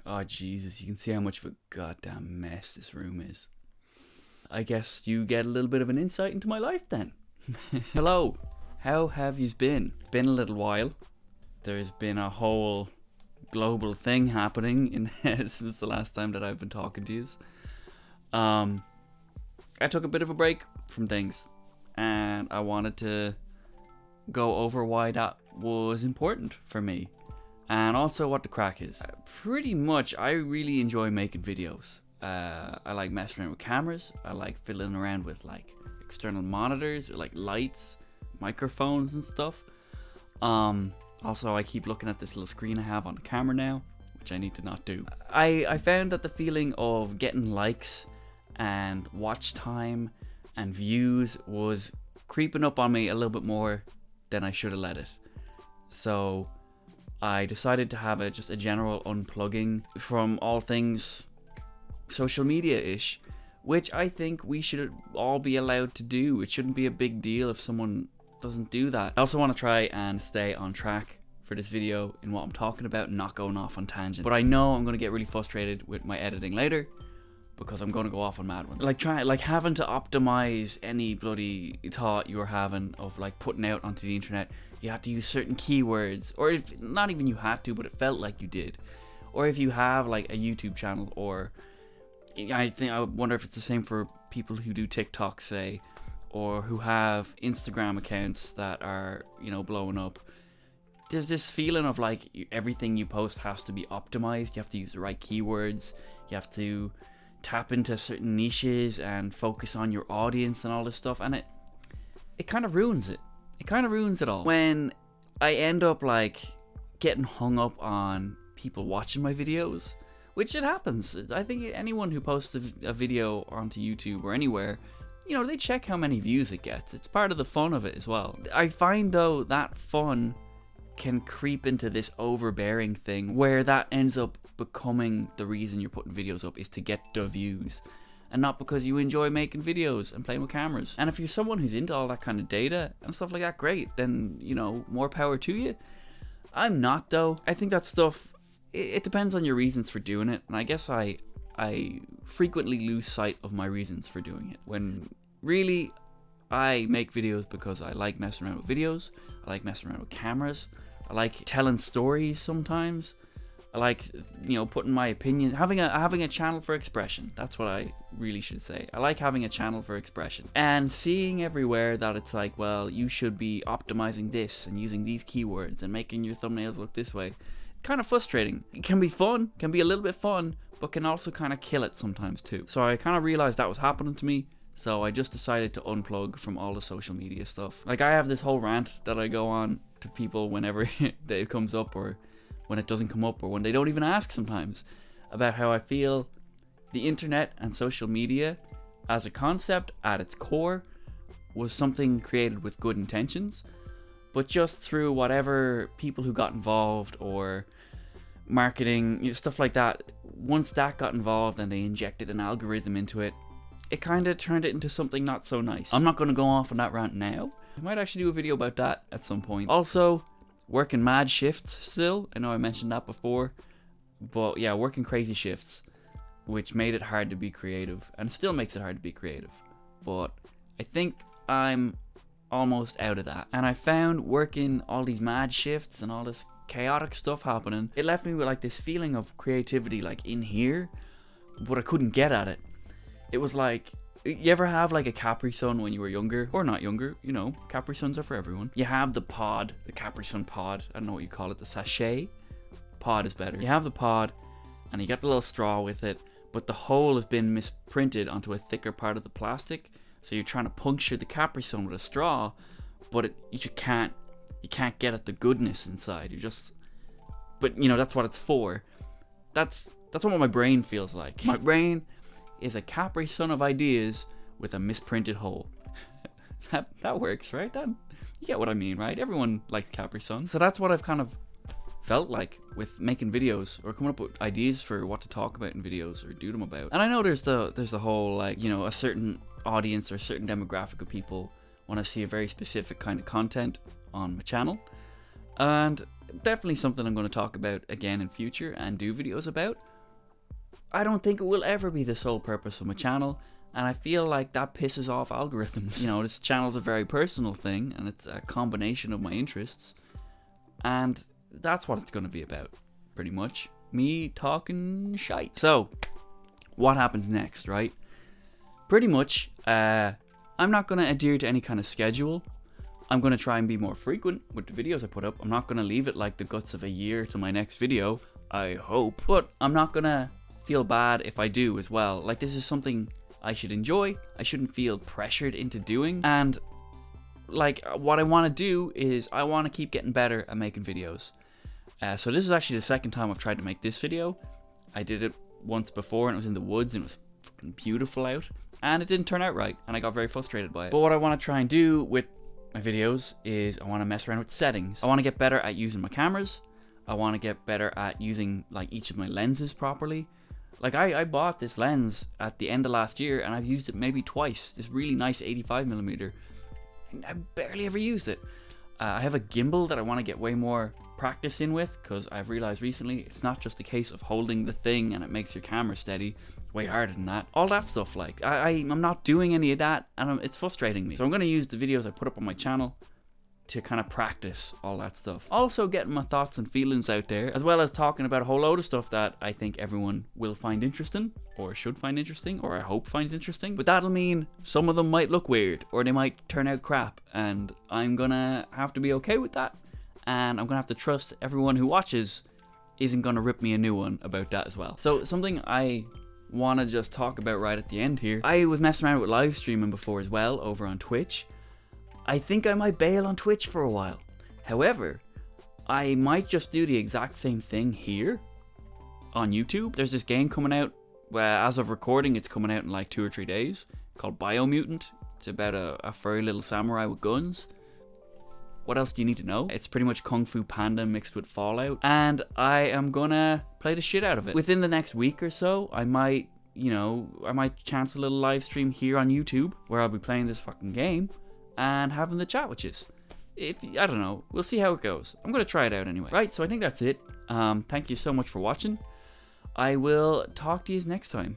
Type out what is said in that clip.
Oh, Jesus, you can see how much of a goddamn mess this room is. I guess you get a little bit of an insight into my life then. Hello, how have you been? It's been a little while. There's been a whole global thing happening since the last time that I've been talking to you. I took a bit of a break from things, and I wanted to go over why that was important for me, and also what the crack is. Pretty much, I really enjoy making videos. I like messing around with cameras. I like fiddling around with like external monitors, like lights, microphones and stuff. Also, I keep looking at this little screen I have on the camera now, which I need to not do. I found that the feeling of getting likes and watch time and views was creeping up on me a little bit more than I should have let it. So I decided to have just a general unplugging from all things social media-ish, which I think we should all be allowed to do. It shouldn't be a big deal if someone doesn't do that. I also want to try and stay on track for this video in what I'm talking about and not going off on tangents. But I know I'm going to get really frustrated with my editing later because I'm going to go off on mad ones. Like having to optimize any bloody thought you're having of like putting out onto the internet. You have to use certain keywords, or if not even you had to, but it felt like you did. Or if you have like a YouTube channel, or I wonder if it's the same for people who do TikTok, say, or who have Instagram accounts that are, blowing up. There's this feeling of like everything you post has to be optimized. You have to use the right keywords. You have to tap into certain niches and focus on your audience and all this stuff. And it kind of ruins it. It kind of ruins it all. When I end up like getting hung up on people watching my videos, which it happens. I think anyone who posts a video onto YouTube or anywhere, they check how many views it gets. It's part of the fun of it as well. I find though that fun can creep into this overbearing thing where that ends up becoming the reason you're putting videos up is to get the views, and not because you enjoy making videos and playing with cameras. And if you're someone who's into all that kind of data and stuff like that, great, then more power to you. I'm not though. I think that stuff, it depends on your reasons for doing it, and I guess I frequently lose sight of my reasons for doing it, when really I make videos because I like messing around with videos. I like messing around with cameras. I like telling stories sometimes. I like, putting my opinion, having a channel for expression. That's what I really should say. I like having a channel for expression. And seeing everywhere that it's like, well, you should be optimizing this and using these keywords and making your thumbnails look this way. Kind of frustrating. It can be fun, can be a little bit fun, but can also kind of kill it sometimes too. So I kind of realized that was happening to me. So I just decided to unplug from all the social media stuff. Like, I have this whole rant that I go on to people whenever it comes up, or when it doesn't come up, or when they don't even ask sometimes, about how I feel the internet and social media as a concept at its core was something created with good intentions, but just through whatever people who got involved, or marketing, stuff like that, once that got involved and they injected an algorithm into it, it kind of turned it into something not so nice. I'm not going to go off on that rant now. I might actually do a video about that at some point. Also, working mad shifts still. I know I mentioned that before. But yeah, working crazy shifts, which made it hard to be creative, and still makes it hard to be creative. But I think I'm almost out of that. And I found working all these mad shifts and all this chaotic stuff happening, it left me with like this feeling of creativity like in here, but I couldn't get at it. It was like, you ever have like a Capri Sun when you were younger, or not younger, Capri Suns are for everyone. You have the pod, the Capri Sun pod, I don't know what you call it, the sachet. Pod is better. You have the pod, and you get the little straw with it, but the hole has been misprinted onto a thicker part of the plastic, so you're trying to puncture the Capri Sun with a straw, but you can't get at the goodness inside. But that's what it's for. That's what my brain feels like. My brain is a Capri Sun of ideas with a misprinted hole. that works, right? You get what I mean, right? Everyone likes Capri Sun. So that's what I've kind of felt like with making videos, or coming up with ideas for what to talk about in videos or do them about. And I know there's the whole like, a certain audience or a certain demographic of people want to see a very specific kind of content on my channel. And definitely something I'm going to talk about again in future and do videos about. I don't think it will ever be the sole purpose of my channel, and I feel like that pisses off algorithms. You know, this channel's a very personal thing, and it's a combination of my interests, and that's what it's going to be about, pretty much. Me talking shite. So, what happens next, right? Pretty much, I'm not going to adhere to any kind of schedule. I'm going to try and be more frequent with the videos I put up. I'm not going to leave it like the guts of a year to my next video, I hope. But I'm not going to feel bad if I do as well. Like, this is something I should enjoy. I shouldn't feel pressured into doing. And, like, what I want to do is I want to keep getting better at making videos. So this is actually the second time I've tried to make this video. I did it once before and it was in the woods and it was fucking beautiful out. And it didn't turn out right and I got very frustrated by it. But what I want to try and do with my videos is I want to mess around with settings. I want to get better at using my cameras. I want to get better at using like each of my lenses properly. Like I bought this lens at the end of last year and I've used it maybe twice. This really nice 85mm. And I barely ever used it. I have a gimbal that I want to get way more practice in with, because I've realized recently it's not just a case of holding the thing and it makes your camera steady. Way harder than that. All that stuff, like I'm not doing any of that and it's frustrating me. So I'm going to use the videos I put up on my channel to kind of practice all that stuff. Also getting my thoughts and feelings out there, as well as talking about a whole load of stuff that I think everyone will find interesting, or should find interesting, or I hope finds interesting. But that'll mean some of them might look weird, or they might turn out crap, and I'm gonna have to be okay with that. And I'm gonna have to trust everyone who watches isn't gonna rip me a new one about that as well. So something I want to just talk about right at the end here. I was messing around with live streaming before as well over on Twitch. I think I might bail on Twitch for a while. However, I might just do the exact same thing here on YouTube. There's this game coming out, as of recording it's coming out in like 2 or 3 days, called Biomutant. It's about a furry little samurai with guns. What else do you need to know? It's pretty much Kung Fu Panda mixed with Fallout, and I am gonna play the shit out of it. Within the next week or so, I might chance a little live stream here on YouTube where I'll be playing this fucking game and having the chat with yous. I don't know, we'll see how it goes. I'm gonna try it out anyway. Right, so I think that's it. Thank you so much for watching. I will talk to yous next time.